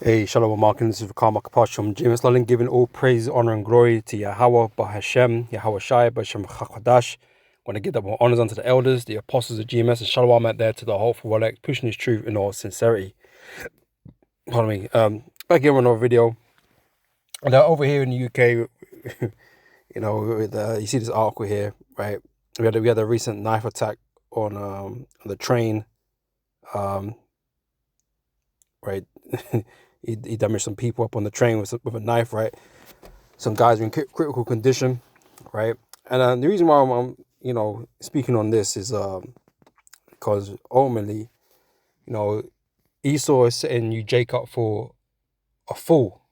Hey, Shalom Markin, this is Karma Kapash from James Lalin, giving all praise, honor, and glory to Yahweh, Bahashem, Yahweh Shai, Bahashem Chakadash. Want to give that more honors unto the elders, the apostles of GMS, and Shalom out there to the hopeful elect, pushing his truth in all sincerity. Pardon me. Back here on another video. And over here in the UK, you see this article here, right? We had a recent knife attack on the train, right? he damaged some people up on the train with a knife, right? Some guys are in critical condition, right? And the reason why I'm speaking on this is because ultimately, Esau is setting you Jake up for a fool,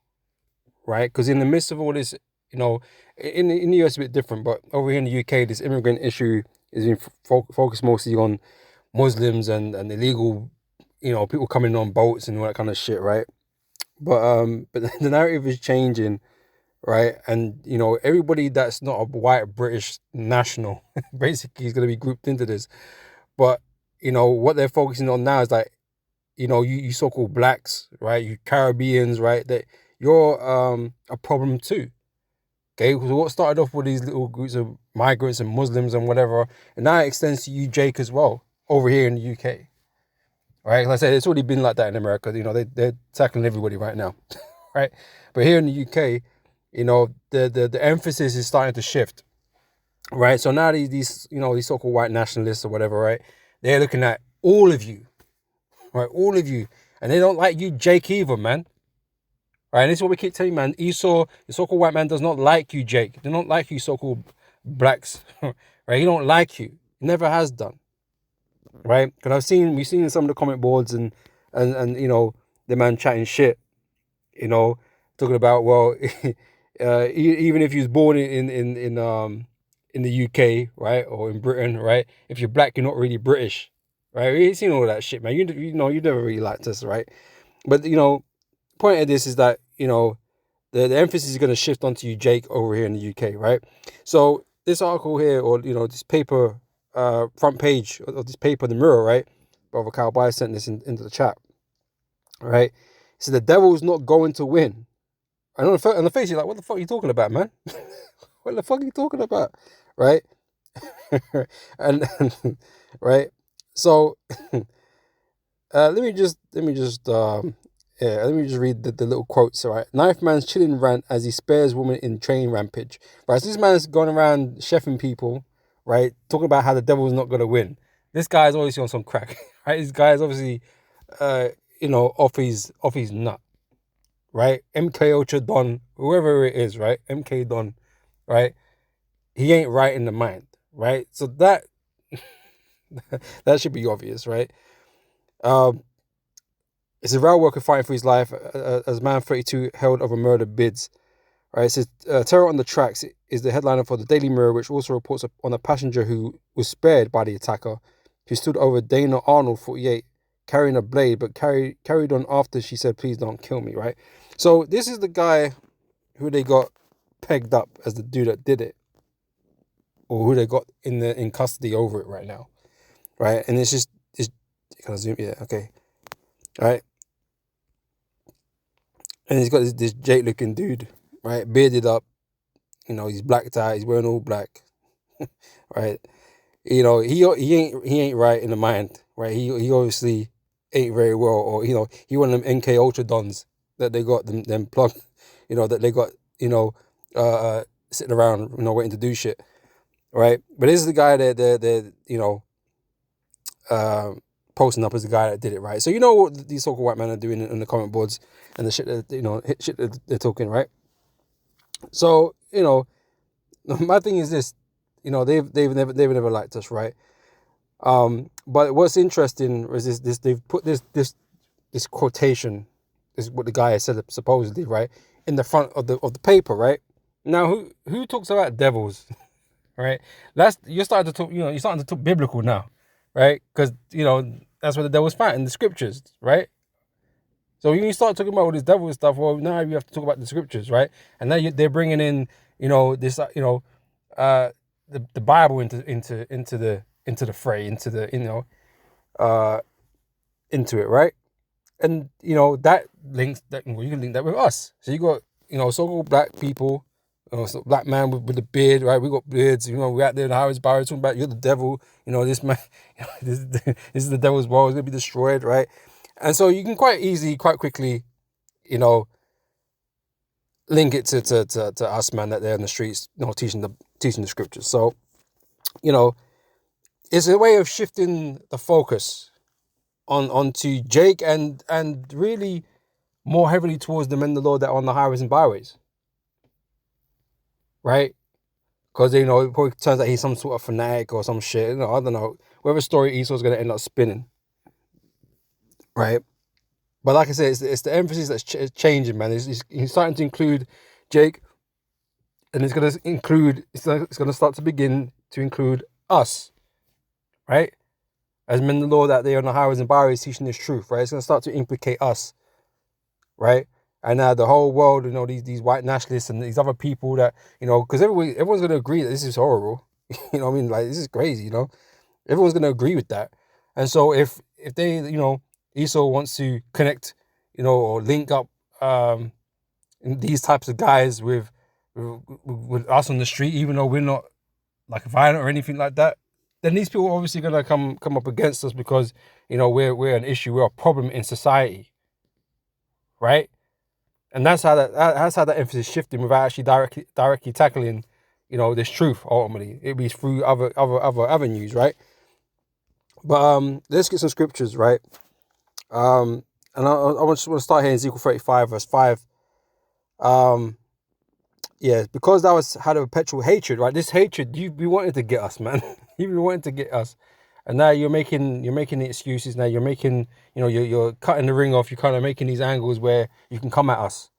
right? Because in the midst of all this, in the US it's a bit different, but over here in the UK, this immigrant issue is being focused mostly on Muslims and illegal, people coming on boats and all that kind of shit, right? But the narrative is changing, right? And everybody that's not a white British national basically is going to be grouped into this. But what they're focusing on now is like, you so-called blacks, right? You Caribbeans, right? That you're a problem too. Okay, so what started off with these little groups of migrants and Muslims and whatever, and now it extends to you, Jake, as well, over here in the UK. Right, like I said, it's already been like that in America. They're tackling everybody right now, right? But here in the UK, the emphasis is starting to shift, right? So now these so-called white nationalists or whatever, right? They're looking at all of you, right? All of you, and they don't like you, Jake, either, man. Right? And this is what we keep telling you, man. Esau, the so-called white man, does not like you, Jake. They don't like you, so-called blacks, right? He don't like you. He never has done. Right? Because we've seen some of the comment boards and the man chatting shit, talking about, well, even if he was born in the UK, right, or in Britain, right, if you're black, you're not really British, right? We've seen all that shit, man. You never really liked us, right? But point of this is that the emphasis is going to shift onto you, Jake, over here in the UK, right? So this article here, or this paper. Front page of this paper, The Mirror, right? Brother Cowboy sent this into the chat, right? He said the devil's not going to win. And on the face, you're like, what the fuck are you talking about, man? What the fuck are you talking about, right? and right. So let me just read the little quotes, all right? Knife man's chilling rant as he spares woman in train rampage. Right, so this man's going around chefing people, right? Talking about how the devil's not going to win. This guy is obviously on some crack, right? This guy is obviously, off his nut, right? MK Ultra Don, whoever it is, right? MK Don, right? He ain't right in the mind, right? So that should be obvious, right? It's a rail worker fighting for his life as man 32 held over murder bids. Right, it says, terror on the tracks is the headliner for the Daily Mirror, which also reports on a passenger who was spared by the attacker, who stood over Dana Arnold, 48, carrying a blade, but carried on after she said, please don't kill me, right? So this is the guy who they got pegged up as the dude that did it, or who they got in custody over it right now, right? And it's can I zoom? Yeah, okay, right. And he's got this Jake looking dude, right, bearded up, he's blacked out, he's wearing all black, right? He ain't right in the mind, right? He obviously ain't very well, or he one of them NK Ultra Dons that they got them plug, that they got sitting around, waiting to do shit, right? But this is the guy that they're posting up as the guy that did it, right? So what these so-called white men are doing in the comment boards and the shit that shit that they're talking, right? So my thing is this, they've never liked us, right? But what's interesting is this they've put this quotation, is what the guy has said supposedly, right, in the front of the paper, right? Now who talks about devils, right? You're starting to talk, you're starting to talk biblical now, right? Because that's where the devil's found in the scriptures, right? So when you start talking about all this devil stuff, well, now you have to talk about the scriptures, right? And now they're bringing in, this, the Bible into the fray, into it, right? And that links that, well, you can link that with us. So you got so-called black people, so black man with the beard, right? We got beards. We're out there in the highways, byways talking about you're the devil. This man, this is the devil's world. It's gonna be destroyed, right? And so you can quite easily, quite quickly, link it to us, man, that they're in the streets, teaching the scriptures. So it's a way of shifting the focus onto Jake and really more heavily towards the men of the Lord that are on the highways and byways, right? Because it probably turns out he's some sort of fanatic or some shit. I don't know. Whatever story Esau's going to end up spinning, right? But like I said, it's the emphasis that's changing, man. He's starting to include Jake, and it's going to start to begin to include us, right? As men of the Lord that they are on the highways and byways teaching this truth, right? It's going to start to implicate us, right? And the whole world, these white nationalists and these other people that, because everyone's going to agree that this is horrible. What I mean? Like, this is crazy, Everyone's going to agree with that. And so if they, Esau wants to connect, or link up these types of guys with us on the street, even though we're not like violent or anything like that, then these people are obviously going to come up against us because, we're an issue, we're a problem in society, right? And that's how that emphasis is shifting without actually directly tackling, this truth. Ultimately, it'd be through other avenues, right? But let's get some scriptures, right? And I want to start here in Ezekiel 35, verse 5. Yeah, because that had a perpetual hatred, right? This hatred, you be wanting to get us, man. You be wanting to get us, and now you're making the excuses. Now you're making, you're cutting the ring off. You're kind of making these angles where you can come at us,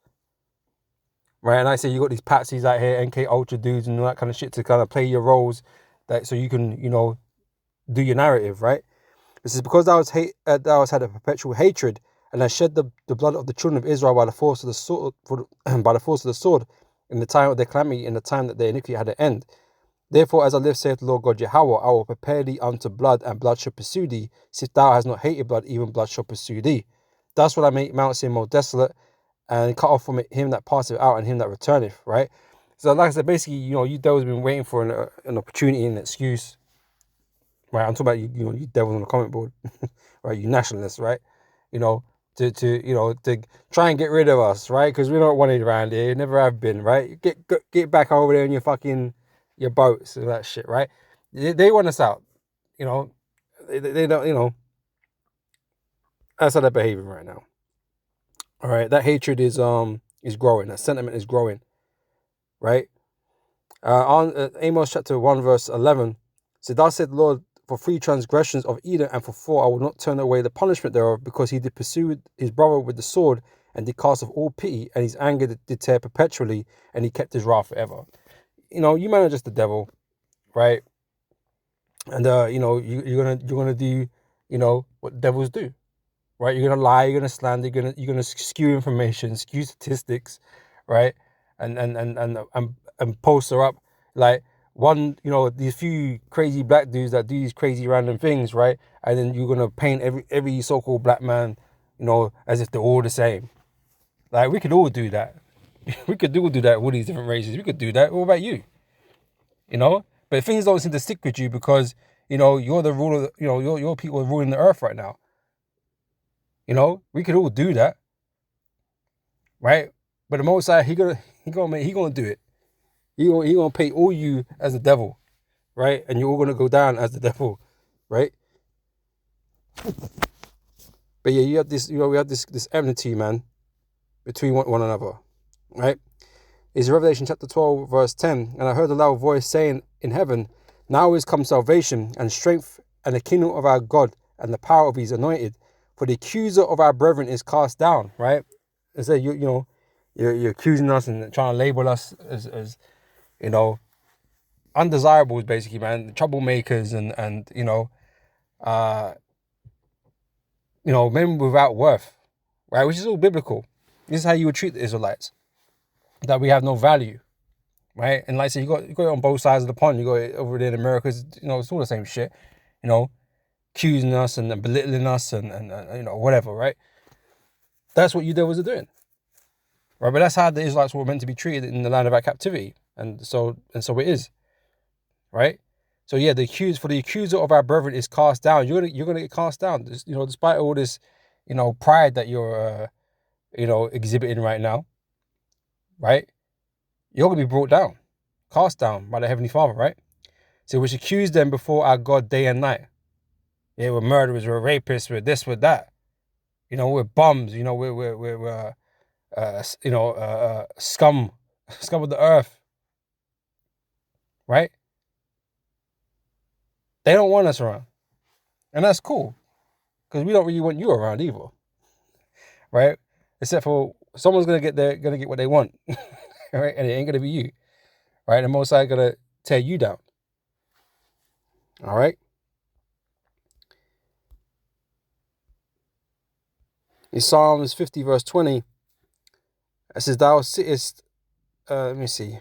right? And I say you got these patsies out here, NK Ultra dudes, and all that kind of shit to kind of play your roles, so you can, do your narrative, right? This is because thou hast had a perpetual hatred, and hast shed the blood of the children of Israel by the force of the sword, by the force of the sword, in the time of their calamity, in the time that their iniquity had an end. Therefore, as I live, saith the Lord God Yahweh, I will prepare thee unto blood, and blood shall pursue thee. Since thou hast not hated blood, even blood shall pursue thee. Thus will I make Mount Seir more desolate, and cut off from it him that passeth out, and him that returneth. Right. So, like I said, basically, you devils been waiting for an opportunity and an excuse. Right. I'm talking about you devils on the comment board, right? You nationalists, right? To try and get rid of us, right? Because we're not wanted around here, never have been, right? Get back over there in your boats and that shit, right? They want us out, they don't, that's how they're behaving right now. All right, that hatred is growing, that sentiment is growing, right? On Amos chapter 1 verse 11, so thus said the Lord, for 3 transgressions of Edom, and for 4 I will not turn away the punishment thereof, because he did pursue his brother with the sword, and did cast off all pity, and his anger did tear perpetually, and he kept his wrath forever. You man are just the devil, right? And you're gonna do what devils do, right? You're gonna lie, you're gonna slander, you're gonna skew information, skew statistics, right? And poster up like these few crazy black dudes that do these crazy random things, right? And then you're gonna paint every so-called black man, as if they're all the same. Like, we could all do that. We could all do that with all these different races. We could do that. What about you? But things don't seem to stick with you because you're the ruler. Your people are ruling the earth right now. We could all do that, right? But the Most High, he gonna do it. He gonna paint all you as the devil, right? And you're all gonna go down as the devil, right? But yeah, you have this, we have this enmity, man, between one another, right? It's Revelation chapter 12, verse 10. And I heard a loud voice saying in heaven, now is come salvation and strength and the kingdom of our God and the power of his anointed. For the accuser of our brethren is cast down, right? And so you're accusing us and trying to label us as undesirables, basically, man, troublemakers and men without worth, right? Which is all biblical. This is how you would treat the Israelites, that we have no value, right? And like I said, you got it on both sides of the pond. You got it over there in America, it's all the same shit, accusing us and belittling us and whatever, right? That's what you devils are doing. Right? But that's how the Israelites were meant to be treated in the land of our captivity. And so it is. Right? So yeah, the accuser of our brethren is cast down. You're gonna get cast down. Despite all this, pride that you're exhibiting right now, right? You're gonna be brought down, cast down by the Heavenly Father, right? So which accuse them before our God day and night. Yeah, we're murderers, we're rapists, we're this, we're that. We're bums. We're scum of the earth, right? They don't want us around, and that's cool, because we don't really want you around either, right? Except for someone's gonna get what they want, right? And it ain't gonna be you, right? And Most High gonna tear you down. All right. In Psalms 50 verse 20, it says, "Thou sittest." Let me see.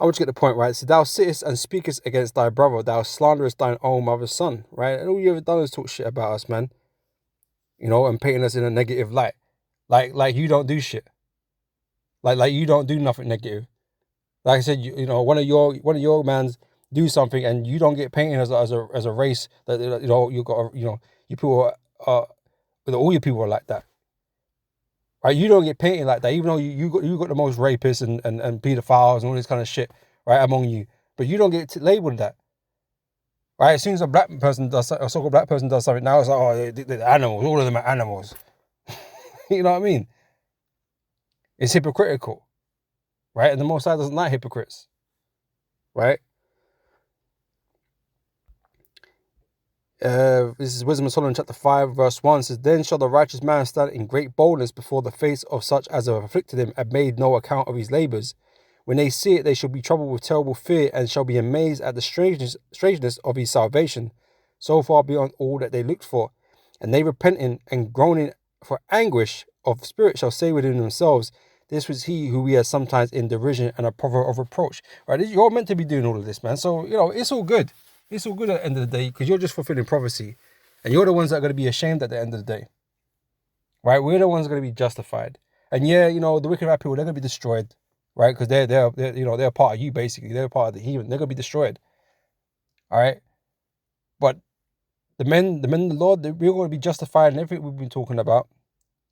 I want to get the point right. So thou sittest and speakest against thy brother, thou slanderest thine own mother's son, right? And all you ever done is talk shit about us, man. And painting us in a negative light. Like you don't do shit. Like you don't do nothing negative. Like I said, one of your mans do something and you don't get painted as a race that you got you people all your people are like that. Right? You don't get painted like that, even though you got the most rapists and pedophiles and all this kind of shit, right, among you. But you don't get labeled that. Right? As soon as a so-called black person does something, now it's like, oh, the animals, all of them are animals. You know what I mean? It's hypocritical. Right? And the Most High doesn't like hypocrites. Right? This is Wisdom of Solomon chapter 5 verse 1. It says, "Then shall the righteous man stand in great boldness before the face of such as have afflicted him and made no account of his labours. When they see it, they shall be troubled with terrible fear and shall be amazed at the strangeness of his salvation, so far beyond all that they looked for. And they repenting and groaning for anguish of spirit shall say within themselves, this was he who we are sometimes in derision and a proverb of reproach." Right? You're meant to be doing all of this, man. So, it's all good. It's all good at the end of the day, because you're just fulfilling prophecy. And you're the ones that are going to be ashamed at the end of the day. Right? We're the ones that are going to be justified. And yeah, the wicked right people, they're going to be destroyed. Right? Because they're part of you, basically. They're part of the heathen. They're going to be destroyed. All right? But the men of the Lord, we're going to be justified in everything we've been talking about.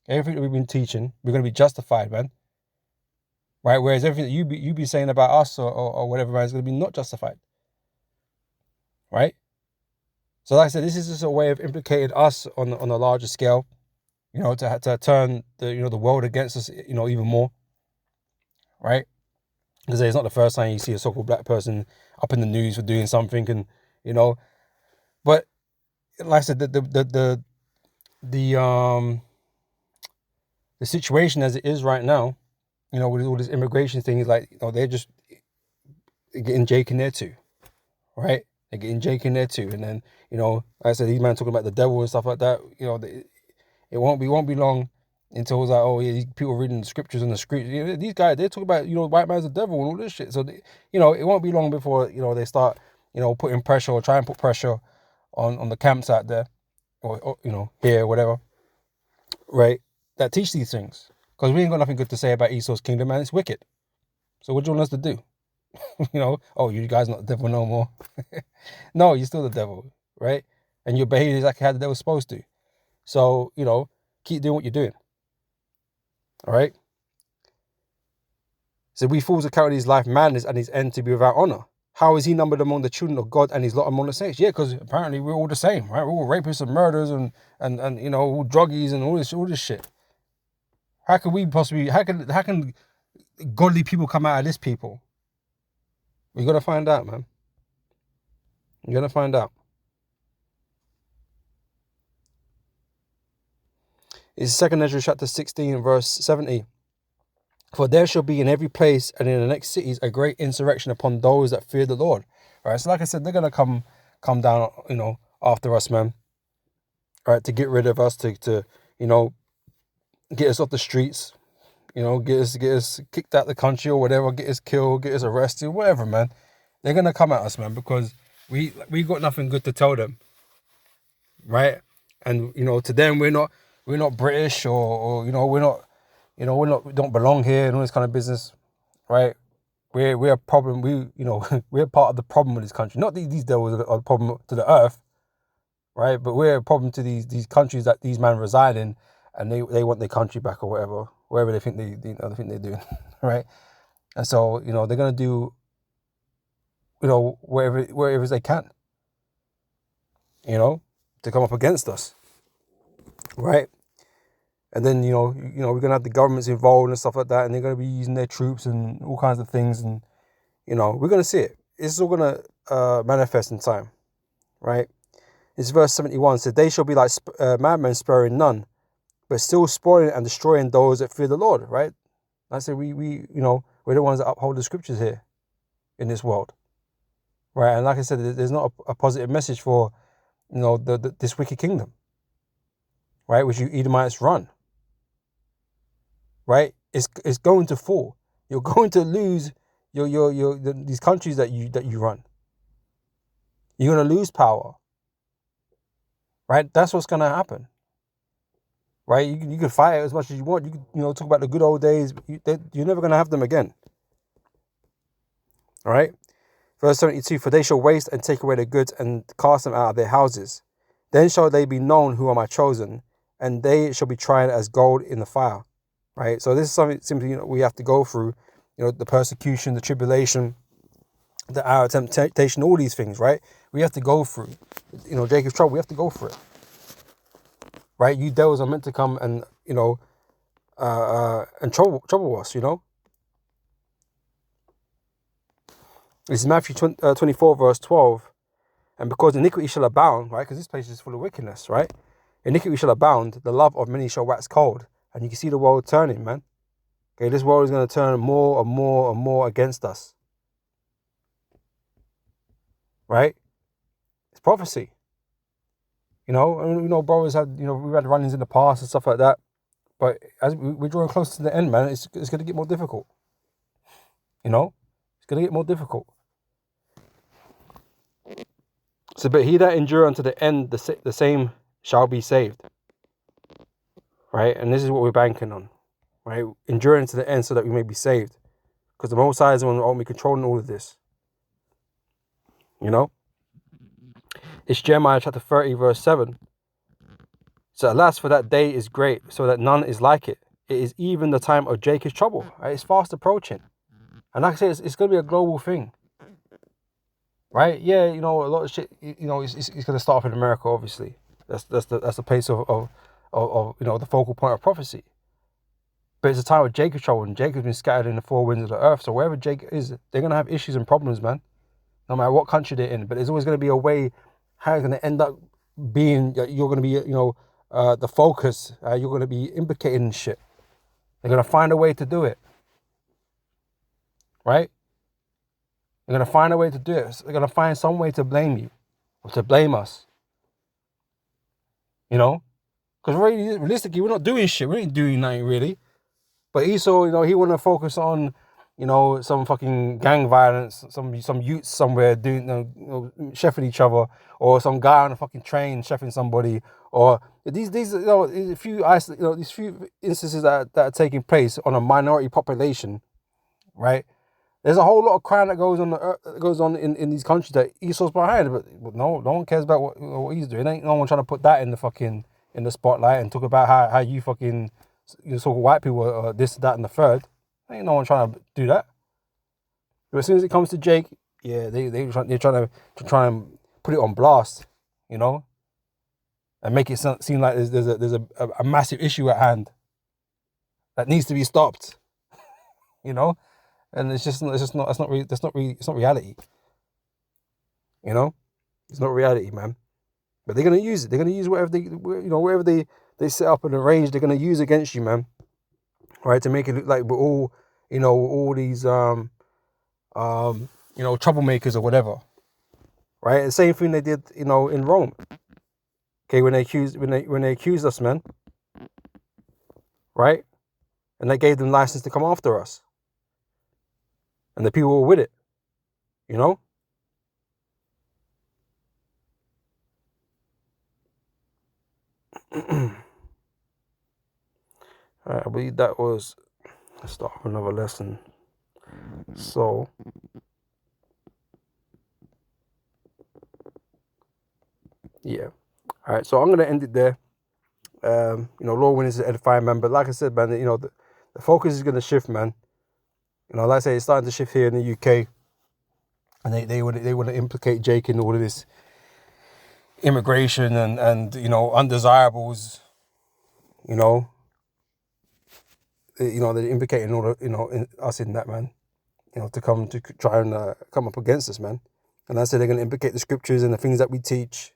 Everything that we've been teaching, we're going to be justified, man. Right? Whereas everything that you be saying about us or whatever, man, is going to be not justified. Right? So like I said, this is just a way of implicating us on a larger scale, to turn the world against us, even more. Right? Because it's not the first time you see a so-called black person up in the news for doing something, and but like I said, the situation as it is right now, with all this immigration thing, is like, they're just getting Jake in there too, right? They're getting Jake in there too, and then like I said, these men talking about the devil and stuff like that. It won't be long until it's like, oh yeah, these people reading the scriptures in the street. These guys, they talk about white man's the devil and all this shit. So it won't be long before they start putting pressure or try and put pressure on the camps out there, or here, whatever, right? That teach these things, because we ain't got nothing good to say about Esau's kingdom, man. It's wicked. So what do you want us to do? Oh, you guys not the devil no more. No, you're still the devil, right? And you're behaving exactly how the devil's supposed to. So, keep doing what you're doing. All right? So we fools account his life madness and his end to be without honor. How is he numbered among the children of God and his lot among the saints? Yeah, because apparently we're all the same, right? We're all rapists and murderers and all druggies and all this shit. How can godly people come out of this people? We're gonna find out, man. You're gonna find out. It's 2 Ezra chapter 16 verse 70. "For there shall be in every place and in the next cities a great insurrection upon those that fear the Lord." All right, so like I said, they're gonna come down, after us, man. All right, to get rid of us, to get us off the streets, get us kicked out the country or whatever, get us killed, get us arrested, whatever, man. They're gonna come at us, man, because we got nothing good to tell them, right? And to them we're not British, or we're not, we don't belong here and all this kind of business, right? We're a problem. We're part of the problem with this country. Not these devils are the problem to the earth, right? But we're a problem to these countries that these men reside in, and they want their country back, or wherever they think they think they're doing, right? And so they're gonna do wherever they can, to come up against us, right? And then we're gonna have the governments involved and stuff like that, and they're gonna be using their troops and all kinds of things, and we're gonna see it. It's all gonna manifest in time, right? It's verse 71 said, "They shall be like madmen, sparing none, but still spoiling and destroying those that fear the Lord." Right? I say we're the ones that uphold the scriptures here in this world, right? And like I said, there's not a positive message for this wicked kingdom, right? Which you Edomites run, right? It's going to fall. You're going to lose these countries that you run. You're going to lose power, right? That's what's going to happen, right? You can fight it as much as you want. You can talk about the good old days. But you're never going to have them again. All right. Verse 72, "For they shall waste and take away their goods and cast them out of their houses. Then shall they be known who are my chosen, and they shall be tried as gold in the fire." Right? So this is something simply we have to go through, the persecution, the tribulation, the hour of temptation, all these things, right? We have to go through. Jacob's trouble, we have to go through it. Right? You devils are meant to come and, and trouble us, This is Matthew 24, verse 12. "And because iniquity shall abound," right? Because this place is full of wickedness, right? "Iniquity shall abound, the love of many shall wax cold." And you can see the world turning, man. Okay, this world is going to turn more and more and more against us. Right? It's prophecy. Brothers had, we've had run-ins in the past and stuff like that. But as we're drawing close to the end, man, it's going to get more difficult. It's going to get more difficult. So, "But he that endure unto the end, the same shall be saved." Right? And this is what we're banking on. Right? Enduring to the end so that we may be saved. Because the Most High is the one who will be controlling all of this. It's Jeremiah chapter 30, verse 7. "So alas, for that day is great, so that none is like it. It is even the time of Jacob's trouble." Right? It's fast approaching. And like I say, it's going to be a global thing. Right? Yeah, a lot of shit, it's going to start off in America, obviously. That's the place of the focal point of prophecy. But it's a time of Jacob's trouble, and Jacob's been scattered in the four winds of the earth. So wherever Jacob is, they're going to have issues and problems, man. No matter what country they're in. But there's always going to be a way how it's going to end up being, you're going to be, the focus. You're going to be implicated in shit. They're going to find a way to do it. Right? They're going to find a way to do it. They're going to find some way to blame you. Or to blame us. Because realistically, we're not doing shit. We ain't doing nothing, really. But Esau, he want to focus on, some fucking gang violence, some youths somewhere doing, chefing each other, or some guy on a fucking train chefing somebody, or these a few these few instances that are taking place on a minority population, right? There's a whole lot of crime that goes on in these countries that Esau's behind, but no one cares about what he's doing. Ain't no one trying to put that in the spotlight and talk about how you fucking so white people are this, that, and the third. Ain't no one trying to do that. But as soon as it comes to Jake, yeah, they're trying to put it on blast, and make it seem like there's a massive issue at hand that needs to be stopped, and it's not reality, it's not reality, man. But they're gonna use it. They're gonna use wherever they set up and arrange. They're gonna use against you, man. Right, to make it look like we're all, all these troublemakers or whatever. Right, the same thing they did, in Rome. Okay, when they accused us, man. Right, and they gave them license to come after us, and the people were with it. Alright, I believe that was the start of another lesson. So, yeah. Alright, so I'm going to end it there. Lord willing, is edifying, man. But like I said, man, the focus is going to shift, man. Like I say, it's starting to shift here in the UK. And they want to implicate Jake in all of this immigration and undesirables. They're implicating all the, us in that, man. To come to try and come up against us, man. And I said they're going to implicate the scriptures and the things that we teach,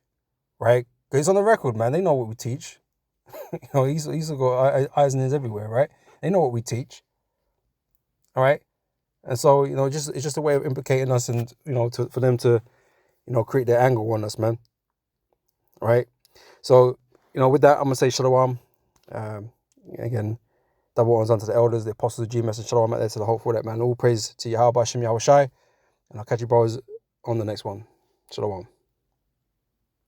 right? Because it's on the record, man. They know what we teach. He's got eyes and ears everywhere, right? They know what we teach. All right. And so, it's just a way of implicating us and, for them to, create their angle on us, man. All right. So, with that, I'm going to say shalom. Again, double honors unto the elders, the apostles of GMS, and shalom out there to the hopeful that, man. All praise to Yahweh Hashem Yahweh Shai. And I'll catch you, bros, on the next one. Shalom.